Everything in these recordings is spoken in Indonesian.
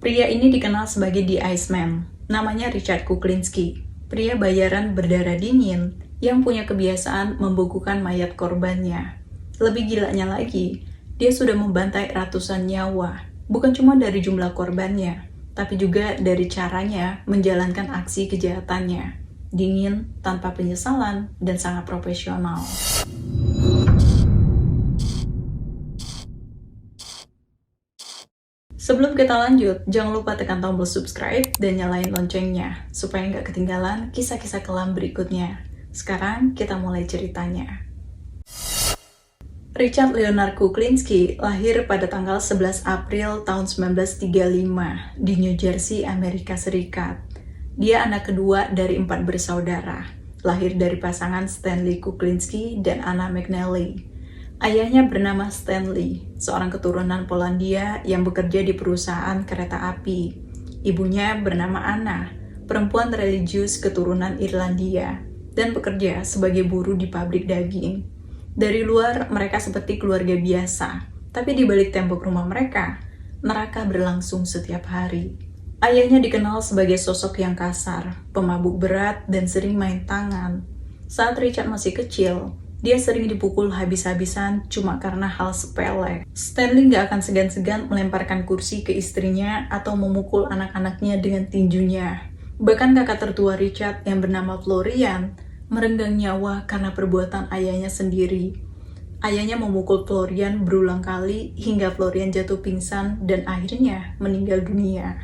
Pria ini dikenal sebagai The Iceman, namanya Richard Kuklinski. Pria bayaran berdarah dingin yang punya kebiasaan membukukan mayat korbannya. Lebih gilanya lagi, dia sudah membantai ratusan nyawa, bukan cuma dari jumlah korbannya, tapi juga dari caranya menjalankan aksi kejahatannya. Dingin, tanpa penyesalan, dan sangat profesional. Sebelum kita lanjut, jangan lupa tekan tombol subscribe dan nyalain loncengnya, supaya nggak ketinggalan kisah-kisah kelam berikutnya. Sekarang kita mulai ceritanya. Richard Leonard Kuklinski lahir pada tanggal 11 April tahun 1935 di New Jersey, Amerika Serikat. Dia anak kedua dari 4 bersaudara, lahir dari pasangan Stanley Kuklinski dan Anna McNally. Ayahnya bernama Stanley, seorang keturunan Polandia yang bekerja di perusahaan kereta api. Ibunya bernama Anna, perempuan religius keturunan Irlandia, dan bekerja sebagai buruh di pabrik daging. Dari luar, mereka seperti keluarga biasa, tapi di balik tembok rumah mereka, neraka berlangsung setiap hari. Ayahnya dikenal sebagai sosok yang kasar, pemabuk berat, dan sering main tangan. Saat Richard masih kecil, dia sering dipukul habis-habisan cuma karena hal sepele. Stanley gak akan segan-segan melemparkan kursi ke istrinya atau memukul anak-anaknya dengan tinjunya. Bahkan kakak tertua Richard yang bernama Florian merenggang nyawa karena perbuatan ayahnya sendiri. Ayahnya memukul Florian berulang kali hingga Florian jatuh pingsan dan akhirnya meninggal dunia.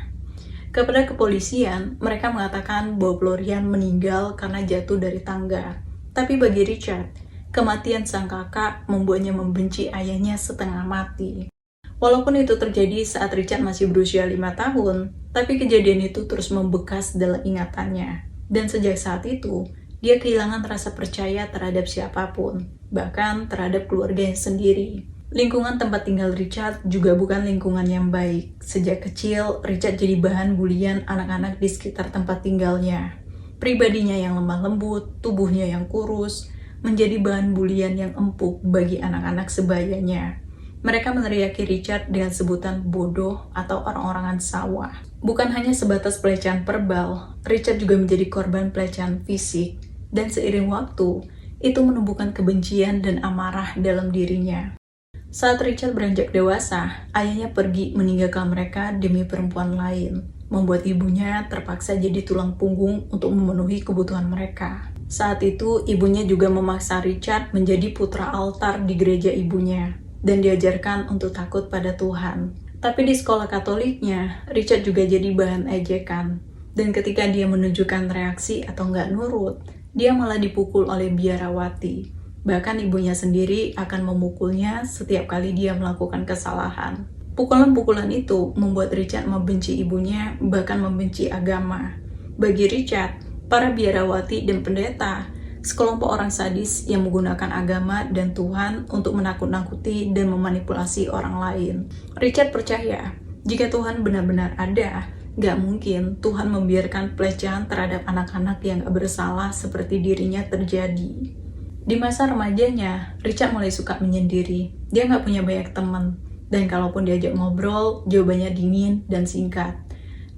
Kepada kepolisian, mereka mengatakan bahwa Florian meninggal karena jatuh dari tangga. Tapi bagi Richard, kematian sang kakak membuatnya membenci ayahnya setengah mati. Walaupun itu terjadi saat Richard masih berusia 5 tahun, tapi kejadian itu terus membekas dalam ingatannya. Dan sejak saat itu, dia kehilangan rasa percaya terhadap siapapun, bahkan terhadap keluarganya sendiri. Lingkungan tempat tinggal Richard juga bukan lingkungan yang baik. Sejak kecil, Richard jadi bahan bulian anak-anak di sekitar tempat tinggalnya. Pribadinya yang lemah lembut, tubuhnya yang kurus, menjadi bahan bulian yang empuk bagi anak-anak sebayanya. Mereka meneriaki Richard dengan sebutan bodoh atau orang-orangan sawah. Bukan hanya sebatas pelecehan verbal, Richard juga menjadi korban pelecehan fisik. Dan seiring waktu, itu menumbuhkan kebencian dan amarah dalam dirinya. Saat Richard beranjak dewasa, ayahnya pergi meninggalkan mereka demi perempuan lain, membuat ibunya terpaksa jadi tulang punggung untuk memenuhi kebutuhan mereka. Saat itu, ibunya juga memaksa Richard menjadi putra altar di gereja ibunya, dan diajarkan untuk takut pada Tuhan. Tapi di sekolah Katoliknya, Richard juga jadi bahan ejekan, dan ketika dia menunjukkan reaksi atau nggak nurut, dia malah dipukul oleh biarawati. Bahkan ibunya sendiri akan memukulnya setiap kali dia melakukan kesalahan. Pukulan-pukulan itu membuat Richard membenci ibunya, bahkan membenci agama. Bagi Richard, para biarawati dan pendeta, sekelompok orang sadis yang menggunakan agama dan Tuhan untuk menakut-nakuti dan memanipulasi orang lain. Richard percaya, jika Tuhan benar-benar ada, gak mungkin Tuhan membiarkan pelecehan terhadap anak-anak yang gak bersalah seperti dirinya terjadi. Di masa remajanya, Richard mulai suka menyendiri. Dia gak punya banyak teman, dan kalaupun diajak ngobrol, jawabannya dingin dan singkat.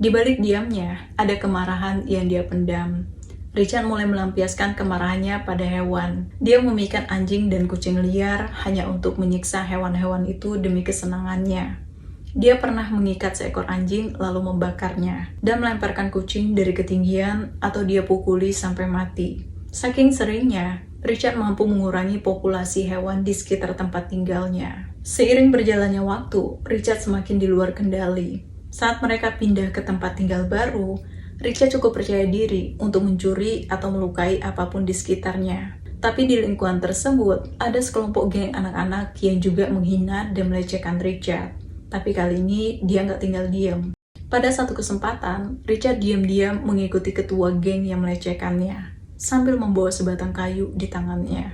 Di balik diamnya, ada kemarahan yang dia pendam. Richard mulai melampiaskan kemarahannya pada hewan. Dia memikirkan anjing dan kucing liar hanya untuk menyiksa hewan-hewan itu demi kesenangannya. Dia pernah mengikat seekor anjing lalu membakarnya, dan melemparkan kucing dari ketinggian atau dia pukuli sampai mati. Saking seringnya, Richard mampu mengurangi populasi hewan di sekitar tempat tinggalnya. Seiring berjalannya waktu, Richard semakin di luar kendali. Saat mereka pindah ke tempat tinggal baru, Richard cukup percaya diri untuk mencuri atau melukai apapun di sekitarnya. Tapi di lingkungan tersebut, ada sekelompok geng anak-anak yang juga menghina dan melecehkan Richard. Tapi kali ini, dia nggak tinggal diam. Pada satu kesempatan, Richard diam-diam mengikuti ketua geng yang melecehkannya, sambil membawa sebatang kayu di tangannya.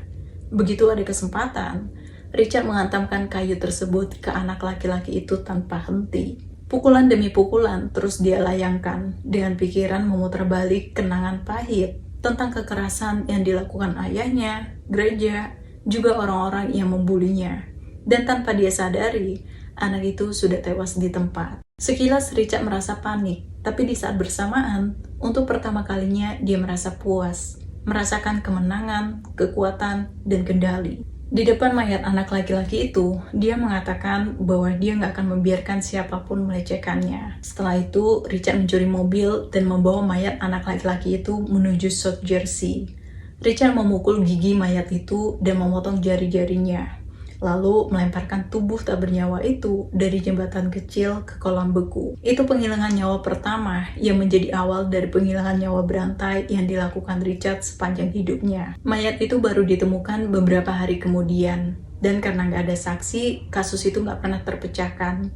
Begitu ada kesempatan, Richard menghantamkan kayu tersebut ke anak laki-laki itu tanpa henti. Pukulan demi pukulan terus dia layangkan dengan pikiran memutar balik kenangan pahit tentang kekerasan yang dilakukan ayahnya, gereja, juga orang-orang yang membulinya. Dan tanpa dia sadari, anak itu sudah tewas di tempat. Sekilas Richard merasa panik, tapi di saat bersamaan, untuk pertama kalinya dia merasa puas, merasakan kemenangan, kekuatan, dan kendali. Di depan mayat anak laki-laki itu, dia mengatakan bahwa dia nggak akan membiarkan siapapun melecehkannya. Setelah itu, Richard mencuri mobil dan membawa mayat anak laki-laki itu menuju South Jersey. Richard memukul gigi mayat itu dan memotong jari-jarinya, lalu melemparkan tubuh tak bernyawa itu dari jembatan kecil ke kolam beku. Itu penghilangan nyawa pertama yang menjadi awal dari penghilangan nyawa berantai yang dilakukan Richard sepanjang hidupnya. Mayat itu baru ditemukan beberapa hari kemudian, dan karena nggak ada saksi, kasus itu nggak pernah terpecahkan.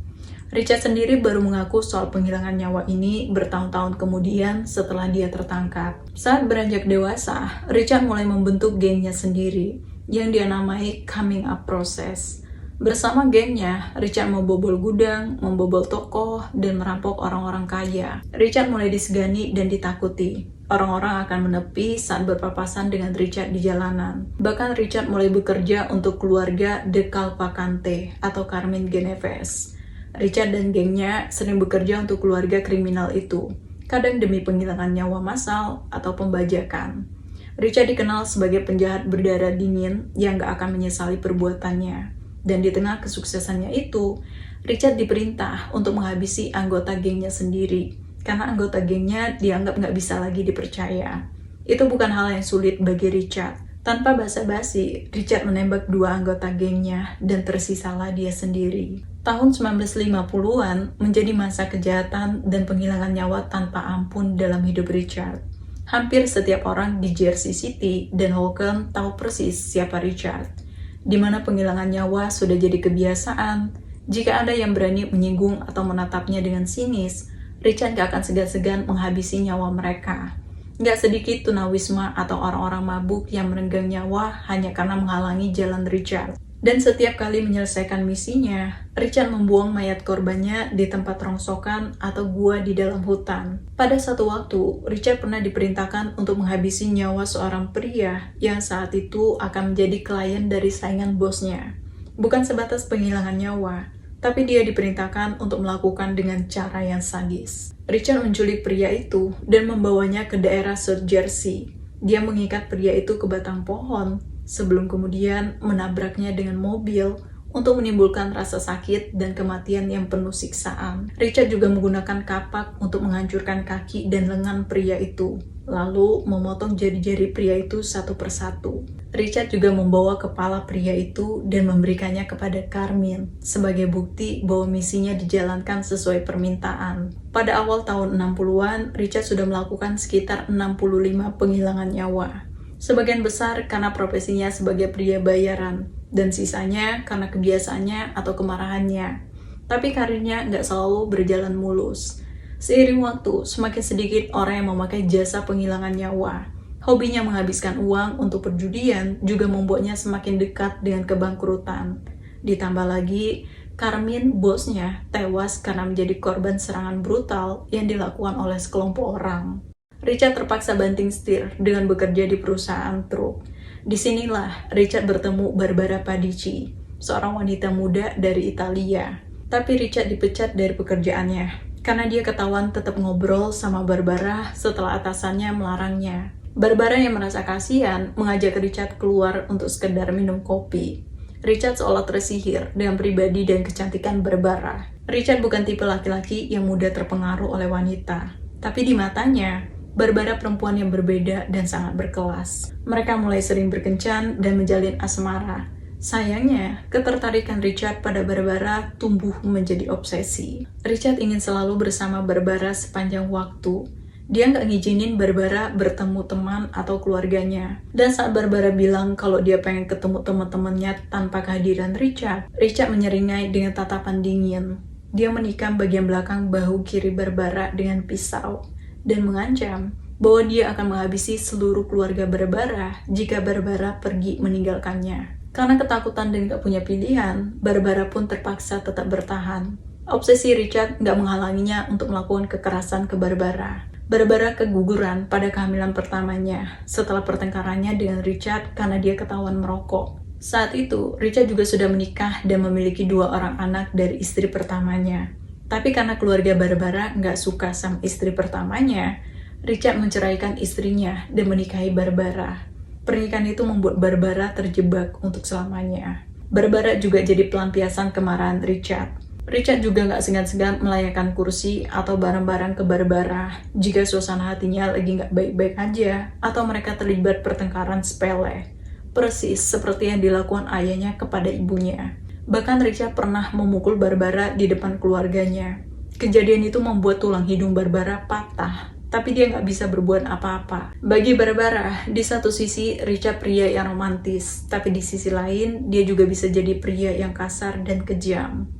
Richard sendiri baru mengaku soal penghilangan nyawa ini bertahun-tahun kemudian setelah dia tertangkap. Saat beranjak dewasa, Richard mulai membentuk gengnya sendiri, yang dia namai Coming Up Process. Bersama gengnya, Richard membobol gudang, membobol toko, dan merampok orang-orang kaya. Richard mulai disegani dan ditakuti. Orang-orang akan menepi saat berpapasan dengan Richard di jalanan. Bahkan Richard mulai bekerja untuk keluarga De Cavalcante atau Carmine Genovese. Richard dan gengnya sering bekerja untuk keluarga kriminal itu, kadang demi penghilangan nyawa massal atau pembajakan. Richard dikenal sebagai penjahat berdarah dingin yang gak akan menyesali perbuatannya. Dan di tengah kesuksesannya itu, Richard diperintah untuk menghabisi anggota gengnya sendiri, karena anggota gengnya dianggap gak bisa lagi dipercaya. Itu bukan hal yang sulit bagi Richard. Tanpa basa-basi, Richard menembak 2 anggota gengnya dan tersisalah dia sendiri. Tahun 1950-an menjadi masa kejahatan dan penghilangan nyawa tanpa ampun dalam hidup Richard. Hampir setiap orang di Jersey City dan Holcomb tahu persis siapa Richard, di mana penghilangan nyawa sudah jadi kebiasaan. Jika ada yang berani menyinggung atau menatapnya dengan sinis, Richard gak akan segan-segan menghabisi nyawa mereka. Gak sedikit tunawisma atau orang-orang mabuk yang merenggang nyawa hanya karena menghalangi jalan Richard. Dan setiap kali menyelesaikan misinya, Richard membuang mayat korbannya di tempat rongsokan atau gua di dalam hutan. Pada satu waktu, Richard pernah diperintahkan untuk menghabisi nyawa seorang pria yang saat itu akan menjadi klien dari saingan bosnya. Bukan sebatas penghilangan nyawa, tapi dia diperintahkan untuk melakukan dengan cara yang sadis. Richard menculik pria itu dan membawanya ke daerah South Jersey. Dia mengikat pria itu ke batang pohon, sebelum kemudian menabraknya dengan mobil untuk menimbulkan rasa sakit dan kematian yang penuh siksaan. Richard juga menggunakan kapak untuk menghancurkan kaki dan lengan pria itu, lalu memotong jari-jari pria itu satu persatu. Richard juga membawa kepala pria itu dan memberikannya kepada Carmine sebagai bukti bahwa misinya dijalankan sesuai permintaan. Pada awal tahun 60-an, Richard sudah melakukan sekitar 65 penghilangan nyawa. Sebagian besar karena profesinya sebagai pria bayaran, dan sisanya karena kebiasaannya atau kemarahannya. Tapi karirnya nggak selalu berjalan mulus. Seiring waktu, semakin sedikit orang yang memakai jasa penghilangan nyawa. Hobinya menghabiskan uang untuk perjudian juga membuatnya semakin dekat dengan kebangkrutan. Ditambah lagi, Carmine, bosnya, tewas karena menjadi korban serangan brutal yang dilakukan oleh sekelompok orang. Richard terpaksa banting setir dengan bekerja di perusahaan truk. Disinilah Richard bertemu Barbara Padici, seorang wanita muda dari Italia. Tapi Richard dipecat dari pekerjaannya, karena dia ketahuan tetap ngobrol sama Barbara setelah atasannya melarangnya. Barbara yang merasa kasihan mengajak Richard keluar untuk sekedar minum kopi. Richard seolah tersihir dengan pribadi dan kecantikan Barbara. Richard bukan tipe laki-laki yang mudah terpengaruh oleh wanita, tapi di matanya, Barbara perempuan yang berbeda dan sangat berkelas. Mereka mulai sering berkencan dan menjalin asmara. Sayangnya, ketertarikan Richard pada Barbara tumbuh menjadi obsesi. Richard ingin selalu bersama Barbara sepanjang waktu. Dia nggak ngizinin Barbara bertemu teman atau keluarganya. Dan saat Barbara bilang kalau dia pengen ketemu teman-temannya tanpa kehadiran Richard, Richard menyeringai dengan tatapan dingin. Dia menikam bagian belakang bahu kiri Barbara dengan pisau dan mengancam bahwa dia akan menghabisi seluruh keluarga Barbara jika Barbara pergi meninggalkannya. Karena ketakutan dan gak punya pilihan, Barbara pun terpaksa tetap bertahan. Obsesi Richard gak menghalanginya untuk melakukan kekerasan ke Barbara. Barbara keguguran pada kehamilan pertamanya setelah pertengkarannya dengan Richard karena dia ketahuan merokok. Saat itu, Richard juga sudah menikah dan memiliki 2 orang anak dari istri pertamanya. Tapi karena keluarga Barbara nggak suka sama istri pertamanya, Richard menceraikan istrinya dan menikahi Barbara. Pernikahan itu membuat Barbara terjebak untuk selamanya. Barbara juga jadi pelampiasan kemarahan Richard. Richard juga nggak segan-segan melayangkan kursi atau barang-barang ke Barbara jika suasana hatinya lagi nggak baik-baik aja atau mereka terlibat pertengkaran sepele. Persis seperti yang dilakukan ayahnya kepada ibunya. Bahkan Richard pernah memukul Barbara di depan keluarganya. Kejadian itu membuat tulang hidung Barbara patah, tapi dia nggak bisa berbuat apa-apa. Bagi Barbara, di satu sisi Richard pria yang romantis, tapi di sisi lain dia juga bisa jadi pria yang kasar dan kejam.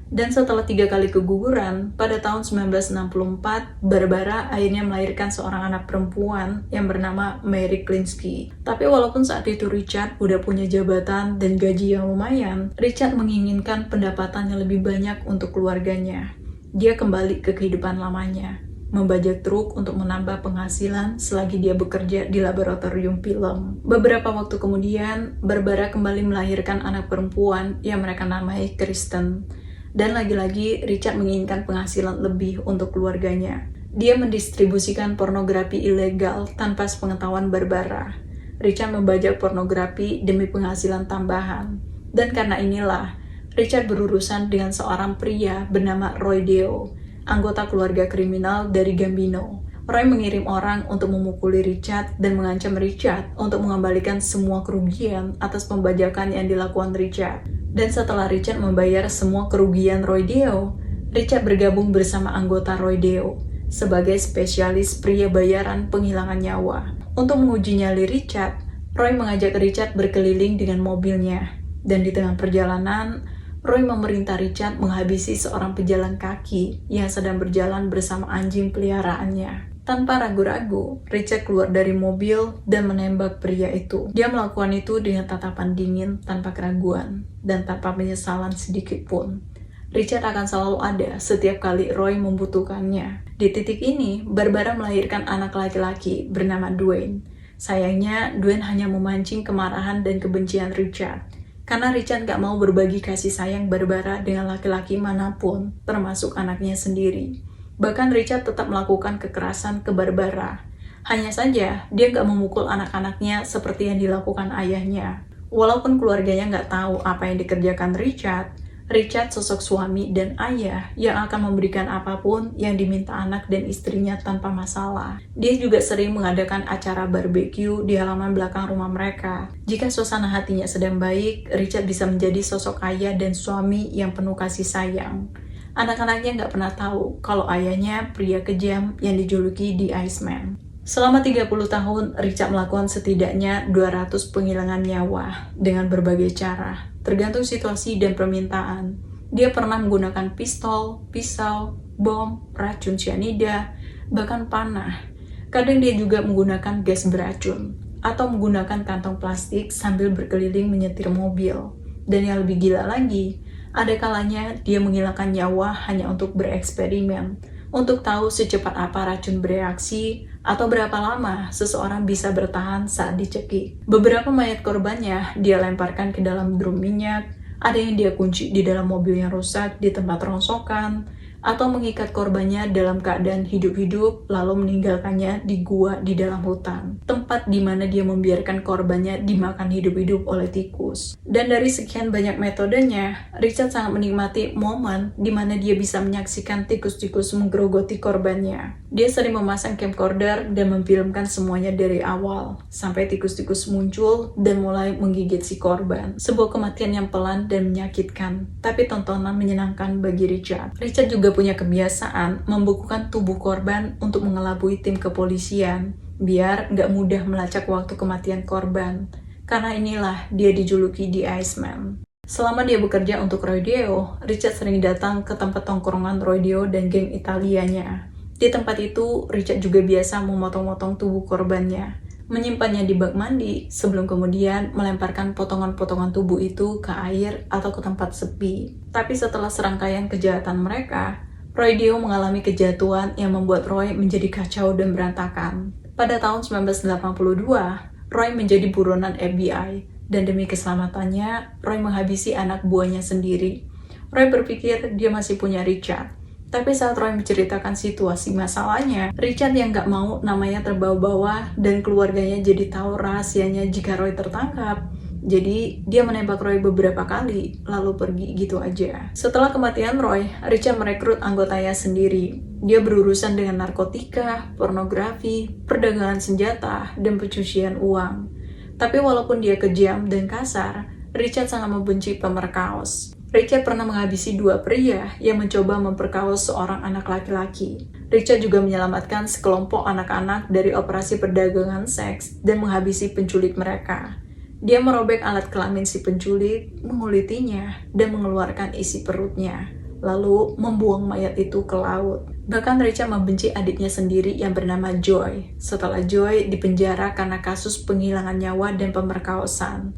Dan setelah 3 kali keguguran, pada tahun 1964, Barbara akhirnya melahirkan seorang anak perempuan yang bernama Mary Klinsky. Tapi walaupun saat itu Richard udah punya jabatan dan gaji yang lumayan, Richard menginginkan pendapatan yang lebih banyak untuk keluarganya. Dia kembali ke kehidupan lamanya, membajak truk untuk menambah penghasilan selagi dia bekerja di laboratorium film. Beberapa waktu kemudian, Barbara kembali melahirkan anak perempuan yang mereka namai Kristen. Dan lagi-lagi Richard menginginkan penghasilan lebih untuk keluarganya. Dia mendistribusikan pornografi ilegal tanpa sepengetahuan Barbara. Richard membajak pornografi demi penghasilan tambahan. Dan karena inilah, Richard berurusan dengan seorang pria bernama Roy Deo, anggota keluarga kriminal dari Gambino. Roy mengirim orang untuk memukuli Richard dan mengancam Richard untuk mengembalikan semua kerugian atas pembajakan yang dilakukan Richard. Dan setelah Richard membayar semua kerugian Roy Deo, Richard bergabung bersama anggota Roy Deo sebagai spesialis pria bayaran penghilangan nyawa. Untuk menguji nyali Richard, Roy mengajak Richard berkeliling dengan mobilnya. Dan di tengah perjalanan, Roy memerintah Richard menghabisi seorang pejalan kaki yang sedang berjalan bersama anjing peliharaannya. Tanpa ragu-ragu, Richard keluar dari mobil dan menembak pria itu. Dia melakukan itu dengan tatapan dingin tanpa keraguan dan tanpa penyesalan sedikit pun. Richard akan selalu ada setiap kali Roy membutuhkannya. Di titik ini, Barbara melahirkan anak laki-laki bernama Dwayne. Sayangnya, Dwayne hanya memancing kemarahan dan kebencian Richard. Karena Richard gak mau berbagi kasih sayang Barbara dengan laki-laki manapun, termasuk anaknya sendiri. Bahkan Richard tetap melakukan kekerasan ke Barbara. Hanya saja, dia gak memukul anak-anaknya seperti yang dilakukan ayahnya. Walaupun keluarganya gak tahu apa yang dikerjakan Richard sosok suami dan ayah yang akan memberikan apapun yang diminta anak dan istrinya tanpa masalah. Dia juga sering mengadakan acara barbeque di halaman belakang rumah mereka. Jika suasana hatinya sedang baik, Richard bisa menjadi sosok ayah dan suami yang penuh kasih sayang. Anak-anaknya nggak pernah tahu kalau ayahnya pria kejam yang dijuluki The Iceman. Selama 30 tahun, Richard melakukan setidaknya 200 penghilangan nyawa dengan berbagai cara, tergantung situasi dan permintaan. Dia pernah menggunakan pistol, pisau, bom, racun cyanida, bahkan panah. Kadang dia juga menggunakan gas beracun, atau menggunakan kantong plastik sambil berkeliling menyetir mobil. Dan yang lebih gila lagi, ada kalanya dia menghilangkan nyawa hanya untuk bereksperimen, untuk tahu secepat apa racun bereaksi, atau berapa lama seseorang bisa bertahan saat dicekik. Beberapa mayat korbannya dia lemparkan ke dalam drum minyak, ada yang dia kunci di dalam mobil yang rusak di tempat rongsokan, atau mengikat korbannya dalam keadaan hidup-hidup lalu meninggalkannya di gua di dalam hutan, tempat di mana dia membiarkan korbannya dimakan hidup-hidup oleh tikus. Dan dari sekian banyak metodenya, Richard sangat menikmati momen di mana dia bisa menyaksikan tikus-tikus menggerogoti korbannya. Dia sering memasang camcorder dan memfilmkan semuanya dari awal, sampai tikus-tikus muncul dan mulai menggigit si korban. Sebuah kematian yang pelan dan menyakitkan, tapi tontonan menyenangkan bagi Richard. Richard juga punya kebiasaan membukukan tubuh korban untuk mengelabui tim kepolisian, biar nggak mudah melacak waktu kematian korban. Karena inilah dia dijuluki The Iceman. Selama dia bekerja untuk Roy Deo, Richard sering datang ke tempat tongkrongan Roy Deo dan geng Italianya. Di tempat itu, Richard juga biasa memotong-motong tubuh korbannya, menyimpannya di bak mandi, sebelum kemudian melemparkan potongan-potongan tubuh itu ke air atau ke tempat sepi. Tapi setelah serangkaian kejahatan mereka, Roy Deo mengalami kejatuhan yang membuat Roy menjadi kacau dan berantakan. Pada tahun 1982, Roy menjadi buronan FBI Dan demi keselamatannya, Roy menghabisi anak buahnya sendiri. Roy berpikir dia masih punya Richard. Tapi saat Roy menceritakan situasi masalahnya, Richard yang gak mau namanya terbawa-bawa dan keluarganya jadi tahu rahasianya jika Roy tertangkap. Jadi, dia menembak Roy beberapa kali, lalu pergi gitu aja. Setelah kematian Roy, Richard merekrut anggotanya sendiri. Dia berurusan dengan narkotika, pornografi, perdagangan senjata, dan pencucian uang. Tapi walaupun dia kejam dan kasar, Richard sangat membenci pemerkaos. Richard pernah menghabisi 2 pria yang mencoba memperkaos seorang anak laki-laki. Richard juga menyelamatkan sekelompok anak-anak dari operasi perdagangan seks dan menghabisi penculik mereka. Dia merobek alat kelamin si penculik, mengulitinya, dan mengeluarkan isi perutnya, lalu membuang mayat itu ke laut. Bahkan Richard membenci adiknya sendiri yang bernama Joy, setelah Joy dipenjara karena kasus penghilangan nyawa dan pemerkosaan.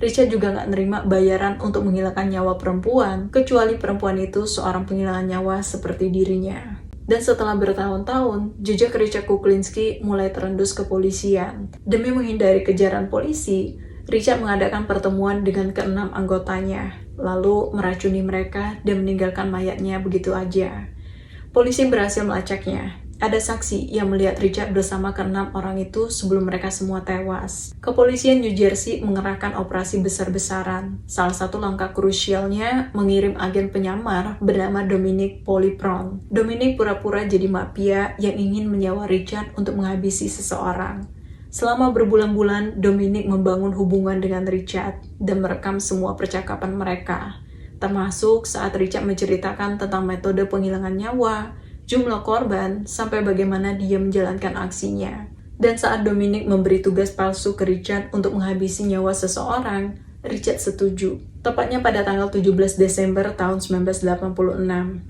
Richard juga nggak nerima bayaran untuk menghilangkan nyawa perempuan, kecuali perempuan itu seorang penghilangan nyawa seperti dirinya. Dan setelah bertahun-tahun, jejak Richard Kuklinski mulai terendus kepolisian. Demi menghindari kejaran polisi, Richard mengadakan pertemuan dengan ke-6 anggotanya, lalu meracuni mereka dan meninggalkan mayatnya begitu aja. Polisi berhasil melacaknya. Ada saksi yang melihat Richard bersama ke-6 orang itu sebelum mereka semua tewas. Kepolisian New Jersey mengerahkan operasi besar-besaran. Salah satu langkah krusialnya mengirim agen penyamar bernama Dominic Polypron. Dominic pura-pura jadi mafia yang ingin menyewa Richard untuk menghabisi seseorang. Selama berbulan-bulan, Dominic membangun hubungan dengan Richard dan merekam semua percakapan mereka, termasuk saat Richard menceritakan tentang metode penghilangan nyawa, jumlah korban, sampai bagaimana dia menjalankan aksinya. Dan saat Dominic memberi tugas palsu ke Richard untuk menghabisi nyawa seseorang, Richard setuju. Tepatnya pada tanggal 17 Desember tahun 1986,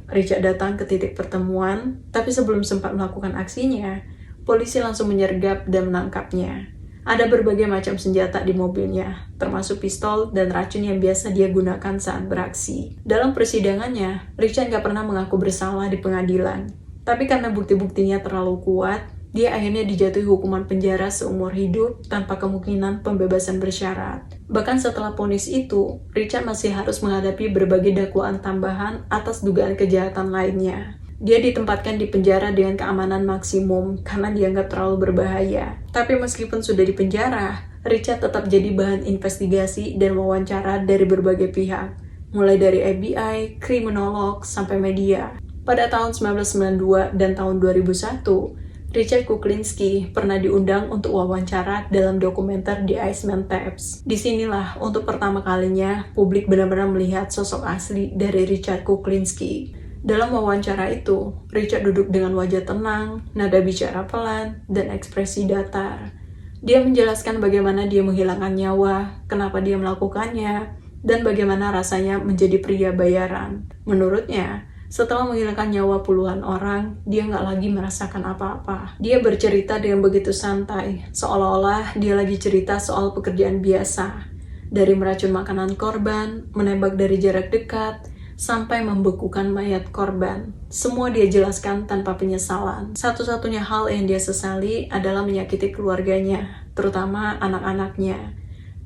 Richard datang ke titik pertemuan, tapi sebelum sempat melakukan aksinya, polisi langsung menyergap dan menangkapnya. Ada berbagai macam senjata di mobilnya, termasuk pistol dan racun yang biasa dia gunakan saat beraksi. Dalam persidangannya, Richard gak pernah mengaku bersalah di pengadilan. Tapi karena bukti-buktinya terlalu kuat, dia akhirnya dijatuhi hukuman penjara seumur hidup tanpa kemungkinan pembebasan bersyarat. Bahkan setelah vonis itu, Richard masih harus menghadapi berbagai dakwaan tambahan atas dugaan kejahatan lainnya. Dia ditempatkan di penjara dengan keamanan maksimum karena dianggap terlalu berbahaya. Tapi meskipun sudah di penjara, Richard tetap jadi bahan investigasi dan wawancara dari berbagai pihak, mulai dari FBI, kriminolog, sampai media. Pada tahun 1992 dan tahun 2001, Richard Kuklinski pernah diundang untuk wawancara dalam dokumenter The Iceman Tapes. Disinilah untuk pertama kalinya publik benar-benar melihat sosok asli dari Richard Kuklinski. Dalam wawancara itu, Richard duduk dengan wajah tenang, nada bicara pelan, dan ekspresi datar. Dia menjelaskan bagaimana dia menghilangkan nyawa, kenapa dia melakukannya, dan bagaimana rasanya menjadi pria bayaran. Menurutnya, setelah menghilangkan nyawa puluhan orang, dia nggak lagi merasakan apa-apa. Dia bercerita dengan begitu santai, seolah-olah dia lagi cerita soal pekerjaan biasa. Dari meracun makanan korban, menembak dari jarak dekat, sampai membekukan mayat korban. Semua dia jelaskan tanpa penyesalan. Satu-satunya hal yang dia sesali adalah menyakiti keluarganya, terutama anak-anaknya.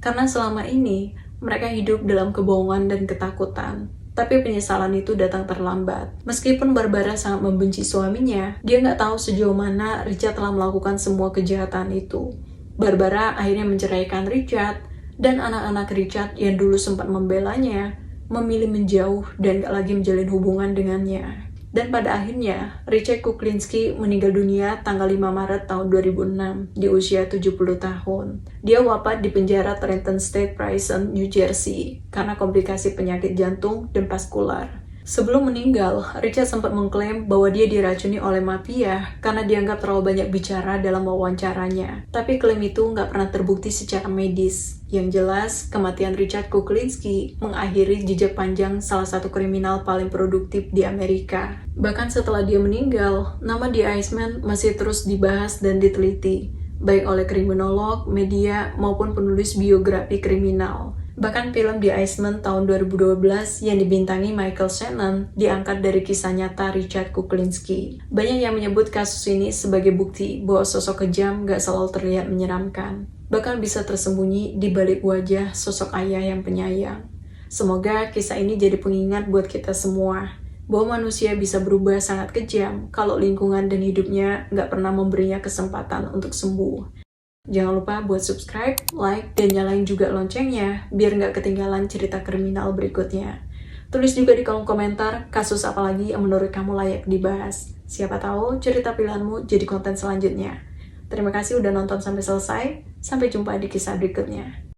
Karena selama ini, mereka hidup dalam kebohongan dan ketakutan. Tapi penyesalan itu datang terlambat. Meskipun Barbara sangat membenci suaminya, dia nggak tahu sejauh mana Richard telah melakukan semua kejahatan itu. Barbara akhirnya menceraikan Richard, dan anak-anak Richard yang dulu sempat membelanya, memilih menjauh dan gak lagi menjalin hubungan dengannya. Dan pada akhirnya, Richard Kuklinski meninggal dunia tanggal 5 Maret tahun 2006 di usia 70 tahun. Dia wafat di penjara Trenton State Prison, New Jersey, karena komplikasi penyakit jantung dan vaskular. Sebelum meninggal, Richard sempat mengklaim bahwa dia diracuni oleh mafia karena dianggap terlalu banyak bicara dalam wawancaranya. Tapi klaim itu nggak pernah terbukti secara medis. Yang jelas, kematian Richard Kuklinski mengakhiri jejak panjang salah satu kriminal paling produktif di Amerika. Bahkan setelah dia meninggal, nama The Iceman masih terus dibahas dan diteliti, baik oleh kriminolog, media, maupun penulis biografi kriminal. Bahkan film The Iceman tahun 2012 yang dibintangi Michael Shannon diangkat dari kisah nyata Richard Kuklinski. Banyak yang menyebut kasus ini sebagai bukti bahwa sosok kejam gak selalu terlihat menyeramkan. bahkan bisa tersembunyi di balik wajah sosok ayah yang penyayang. Semoga kisah ini jadi pengingat buat kita semua, bahwa manusia bisa berubah sangat kejam kalau lingkungan dan hidupnya nggak pernah memberinya kesempatan untuk sembuh. Jangan lupa buat subscribe, like, dan nyalain juga loncengnya, biar nggak ketinggalan cerita kriminal berikutnya. Tulis juga di kolom komentar kasus apa lagi yang menurut kamu layak dibahas. Siapa tahu cerita pilihanmu jadi konten selanjutnya. Terima kasih udah nonton sampai selesai, sampai jumpa di kisah berikutnya.